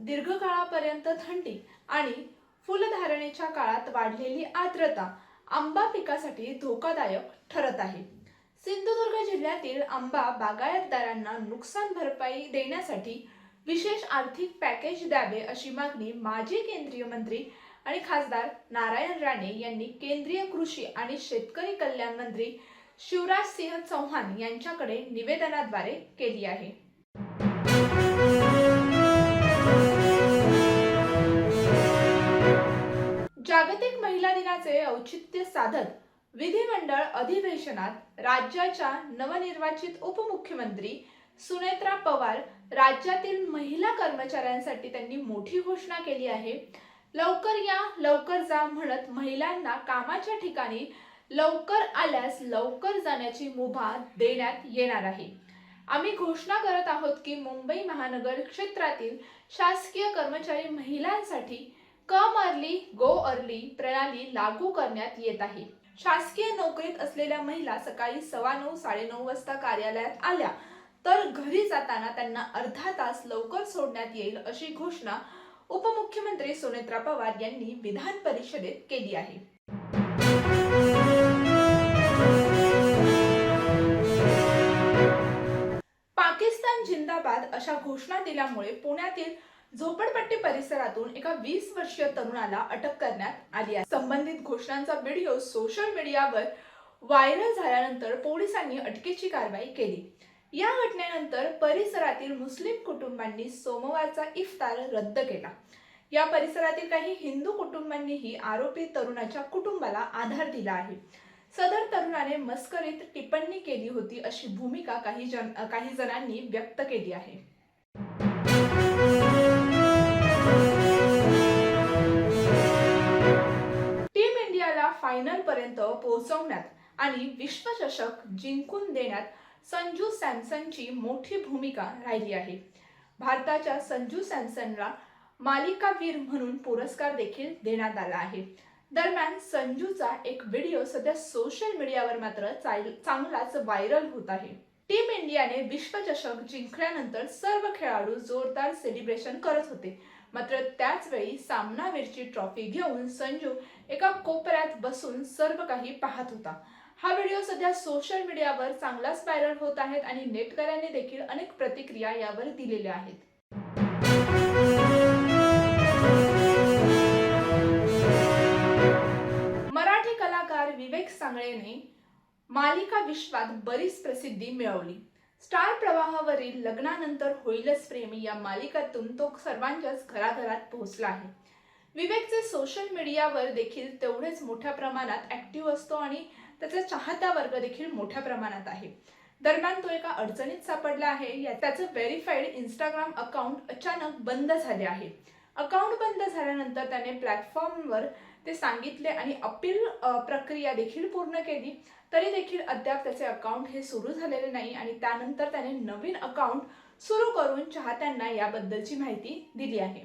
दीर्घकाळापर्यंत थंडी आणि फुलधारणेच्या काळात वाढलेली आर्द्रता आंबा पिकासाठी धोकादायक ठरत आहे। सिंधुदुर्ग जिल्ह्यातील आंबा बागायतदारांना नुकसान भरपाई देण्यासाठी विशेष आर्थिक पॅकेज द्यावे अशी मागणी माजी केंद्रीय मंत्री आणि खासदार नारायण राणे यांनी केंद्रीय कृषी आणि शेतकरी कल्याण मंत्री शिवराज सिंह चौहान यांच्याकडे निवेदनाद्वारे केली आहे। जागतिक महिला दिनाचे औचित्य साधत विधिमंडळ अधिवेशनात राज्याच्या नवनिर्वाचित उपमुख्यमंत्री सुनेत्रा पवार राज्यातील महिला कर्मचाऱ्यांसाठी त्यांनी मोठी घोषणा केली आहे। लवकर या लवकर जा म्हणत महिलांना कामाच्या ठिकाणी लवकर आल्यास लवकर जाण्याची मुभा देण्यात येणार आहे। आम्ही घोषणा करत आहोत की मुंबई महानगर क्षेत्रातील शासकीय कर्मचारी महिलांसाठी कम अर्ली गो अर्ली प्रणाली लागू करण्यात येत आहे। शासकीय नोकरीत असलेल्या महिला सकाळी 9:15 9:30 वाजता कार्यालयात आल्या तर घरी जाताना त्यांना अर्धा तास लवकर सोडण्यात येईल अशी घोषणा उपमुख्यमंत्री सुनेत्रा पवार यांनी विधान परिषदेत केली आहे। पाकिस्तान जिंदाबाद अशा घोषणा दिल्यामुळे पुण्यातील झोपडपट्टी परिसरातून एका 20 वर्षीय तरुणाला अटक करण्यात आली आहे। संबंधित घोषणांचा व्हिडिओ सोशल मीडियावर व्हायरल झाल्यानंतर पोलिसांनी अटकेची कारवाई केली। या घटनेनंतर परिसरातील मुस्लिम कुटुंबांनी सोमवारचा इफ्तार रद्द केला। या परिसरातील काही हिंदू कुटुंबांनीही आरोपी तरुणाच्या कुटुंबाला आधार दिला आहे। सदर तरुणाने मस्करीत टिप्पणी केली होती अशी भूमिका काही जणांनी व्यक्त केली आहे। टीम इंडियाला फायनल पर्यंत पोहोचवण्यात आणि विश्वचषक जिंकून देण्यात संजू सॅमसनची मोठी भूमिका राहिली आहे। भारताच्या संजू सॅमसनला मालिकावीर म्हणून पुरस्कार देखील देण्यात आला आहे। दरम्यान संजूचा एक व्हिडिओ सध्या सोशल मीडियावर मात्र चांगलाच व्हायरल होत आहे। टीम इंडियाने विश्वचषक जिंकल्यानंतर सर्व खेळाडू जोरदार सेलिब्रेशन करत होते। मात्र त्याच वेळी सामनावीरची ट्रॉफी घेऊन संजू एका कोपऱ्यात बसून सर्व काही पाहत होता। हा व्हिडिओ सध्या सोशल मीडियावर चांगलाच व्हायरल होत आहे आणि नेटकऱ्यांनी देखील अनेक प्रतिक्रिया यावर दिलेल्या आहेत। मराठी कलाकार विवेक सांगळेने मालिका विश्वात बरीच प्रसिद्धी मिळवली। स्टार प्रवाहावरील लग्नानंतर होईलच प्रेम या मालिकेतून तो सर्वांच्याच घराघरात पोहोचला आहे। विवेकचे सोशल मीडियावर देखील तेवढेच मोठ्या प्रमाणात ऍक्टिव्ह असतो आणि त्याचा चाहता वर्ग देखील मोठ्या प्रमाणात आहे। दरम्यान तो एका अडचणीत सापडला आहे। त्याचं व्हेरीफाईड इंस्टाग्राम अकाउंट अचानक बंद झाले आहे। अकाउंट बंद झाल्यानंतर त्याने प्लॅटफॉर्मवर ते सांगितले आणि अपील प्रक्रिया देखील पूर्ण केली, तरी देखील अद्याप त्याचे अकाउंट हे सुरू झालेले नाही आणि त्यानंतर त्याने नवीन अकाउंट सुरू करून चाहत्यांना याबद्दलची माहिती दिली आहे।